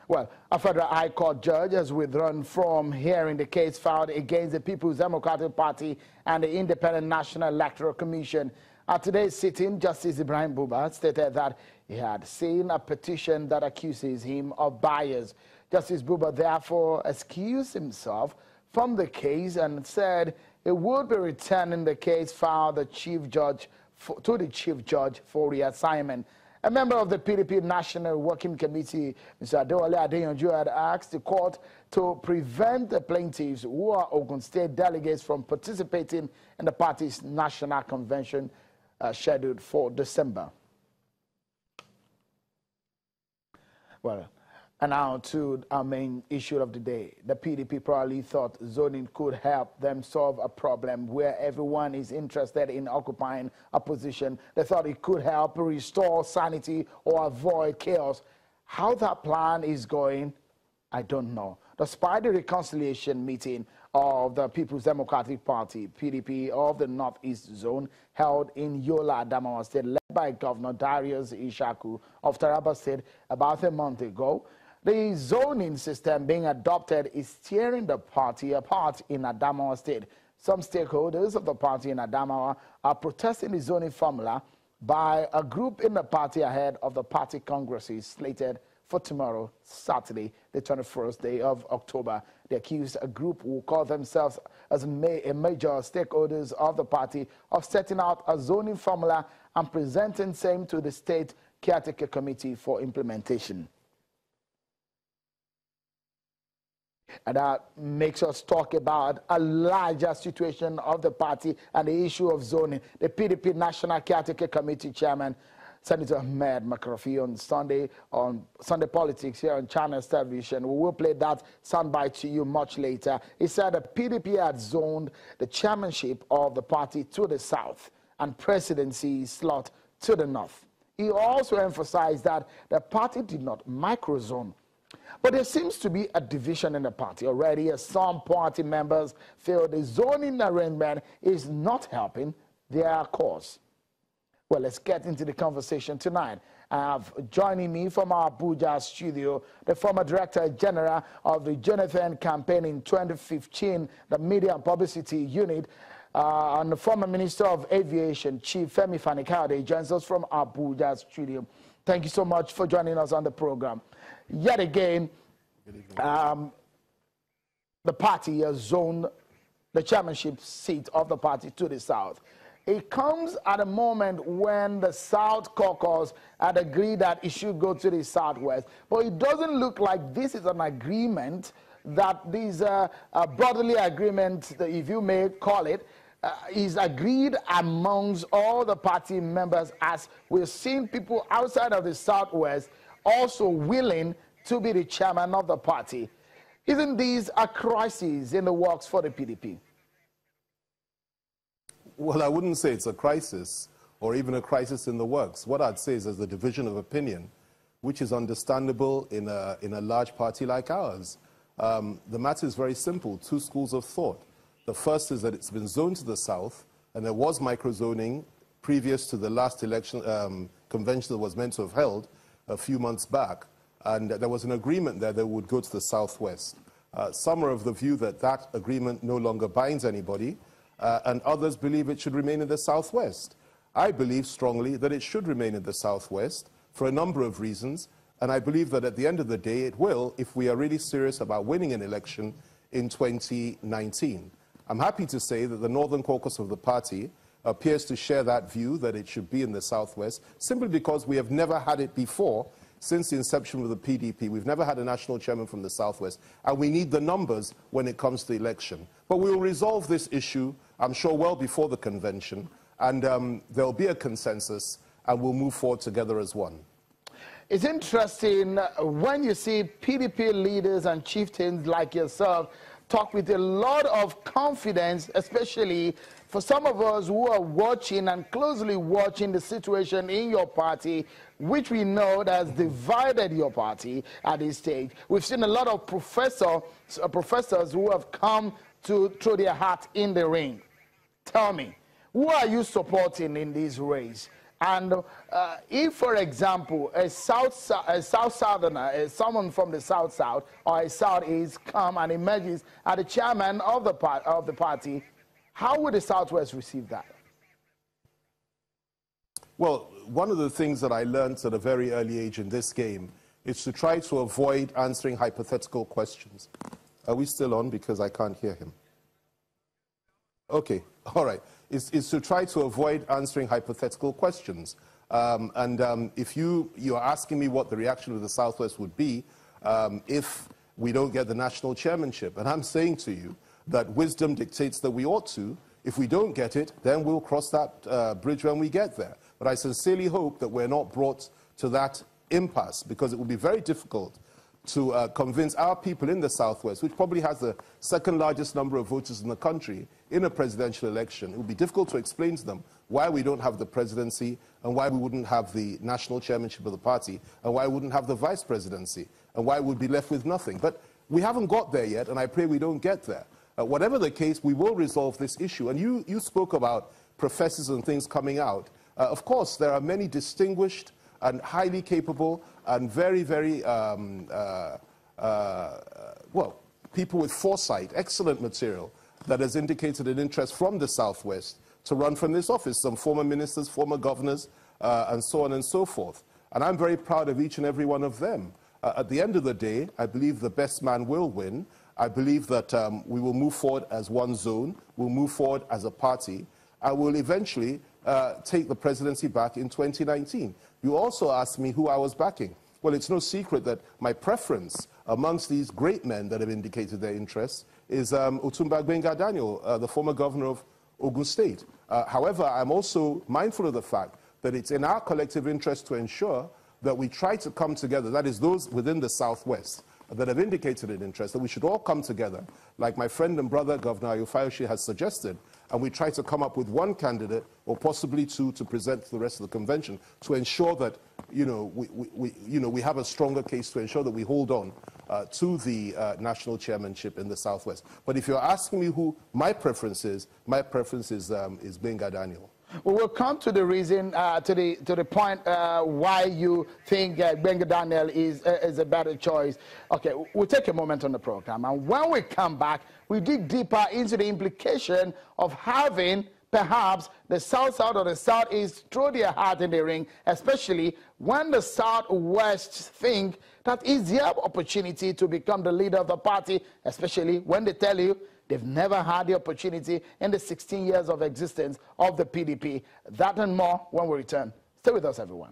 Well, a federal high court judge has withdrawn from hearing the case filed against the People's Democratic Party and the Independent National Electoral Commission. At today's sitting, Justice Ibrahim Buba stated that he had seen a petition that accuses him of bias. Justice Buba therefore excused himself from the case and said he would be returning the case filed to the Chief Judge for reassignment. A member of the PDP National Working Committee, Mr. Adewale Adeyanju, had asked the court to prevent the plaintiffs, who are Ogun State delegates, from participating in the party's national convention scheduled for December. Well, and now to our main issue of the day. The PDP probably thought zoning could help them solve a problem where everyone is interested in occupying a position. They thought it could help restore sanity or avoid chaos. How that plan is going, I don't know. Despite the reconciliation meeting of the People's Democratic Party, PDP, of the Northeast Zone, held in Yola, Adamawa State, led by Governor Darius Ishaku of Taraba State about a month ago, the zoning system being adopted is tearing the party apart in Adamawa State. Some stakeholders of the party in Adamawa are protesting the zoning formula by a group in the party ahead of the party congresses slated for tomorrow, Saturday, the 21st day of October. They accused a group who call themselves as a major stakeholders of the party of setting out a zoning formula and presenting same to the State Caretaker Committee for implementation. And that makes us talk about a larger situation of the party and the issue of zoning. The PDP National Caretaker Committee Chairman, Senator Ahmed McAfee, on Sunday Politics here on Channels Television. We will play that soundbite to you much later. He said the PDP had zoned the chairmanship of the party to the south and presidency slot to the north. He also emphasized that the party did not microzone. But there seems to be a division in the party already, as some party members feel the zoning arrangement is not helping their cause. Well, let's get into the conversation tonight. I have joining me from our Abuja studio, the former Director General of the Jonathan campaign in 2015, the Media and Publicity Unit, and the former Minister of Aviation, Chief Fani Kayode, joins us from our Abuja studio. Thank you so much for joining us on the program. Yet again, the party has zoned the chairmanship seat of the party to the south. It comes at a moment when the South Caucus had agreed that it should go to the southwest. But it doesn't look like this is an agreement, that this brotherly agreement, if you may call it, is agreed amongst all the party members, as we've seen people outside of the southwest also willing to be the chairman of the party. Isn't this a crisis in the works for the PDP? Well, I wouldn't say it's a crisis or even a crisis in the works. What I'd say is there's a division of opinion, which is understandable in a large party like ours. The matter is very simple, two schools of thought. The first is that it's been zoned to the south, and there was microzoning previous to the last election convention that was meant to have held a few months back, and there was an agreement there that would go to the southwest. Some are of the view that that agreement no longer binds anybody, and others believe it should remain in the southwest. I believe strongly that it should remain in the southwest for a number of reasons, and I believe that at the end of the day it will, if we are really serious about winning an election in 2019. I'm happy to say that the Northern Caucus of the party appears to share that view, that it should be in the southwest, simply because we have never had it before since the inception of the PDP. We've never had a national chairman from the southwest, and we need the numbers when it comes to the election. But we will resolve this issue, I'm sure, well before the convention, and there will be a consensus, and we'll move forward together as one. It's interesting when you see PDP leaders and chieftains like yourself talk with a lot of confidence, especially for some of us who are watching and closely watching the situation in your party, which we know that has divided your party at this stage. We've seen a lot of professors who have come to throw their hat in the ring. Tell me, who are you supporting in this race? And if, for example, a South-Southerner, someone from the South-South or a Southeast come and emerges as the chairman of the party, how would the Southwest receive that? Well, one of the things that I learned at a very early age in this game is to try to avoid answering hypothetical questions. Are we still on? Because I can't hear him. Okay, all right. Is to try to avoid answering hypothetical questions. If you're asking me what the reaction of the Southwest would be if we don't get the national chairmanship, and I'm saying to you that wisdom dictates that we ought to. If we don't get it, then we'll cross that bridge when we get there. But I sincerely hope that we're not brought to that impasse, because it will be very difficult to convince our people in the Southwest, which probably has the second largest number of voters in the country, in a presidential election. It would be difficult to explain to them why we don't have the presidency and why we wouldn't have the national chairmanship of the party and why we wouldn't have the vice presidency and why we'd be left with nothing. But we haven't got there yet, and I pray we don't get there. Whatever the case, we will resolve this issue. And you spoke about professors and things coming out. Of course, there are many distinguished and highly capable and very, very, well, people with foresight, excellent material, that has indicated an interest from the Southwest to run from this office, some former ministers, former governors, and so on and so forth. And I'm very proud of each and every one of them. At the end of the day, I believe the best man will win. I believe that we will move forward as one zone, we'll move forward as a party, and we'll eventually take the presidency back in 2019. You also asked me who I was backing. Well, it's no secret that my preference amongst these great men that have indicated their interest is Otumba Gbenga Daniel, the former governor of Ogun State. However, I'm also mindful of the fact that it's in our collective interest to ensure that we try to come together, that is, those within the Southwest that have indicated an interest, that we should all come together, like my friend and brother, Governor Ayo has suggested, and we try to come up with one candidate, or possibly two, to present to the rest of the convention, to ensure that, we have a stronger case to ensure that we hold on to the national chairmanship in the Southwest. But if you're asking me who my preference is Gbenga Daniel. We will come to the reason, to the point why you think Gbenga Daniel is a better choice. Okay, we'll take a moment on the program, and when we come back, we dig deeper into the implication of having perhaps the South-South or the Southeast throw their heart in the ring, especially when the Southwest think that is their opportunity to become the leader of the party, especially when they tell you they've never had the opportunity in the 16 years of existence of the PDP. That and more when we return. Stay with us, everyone.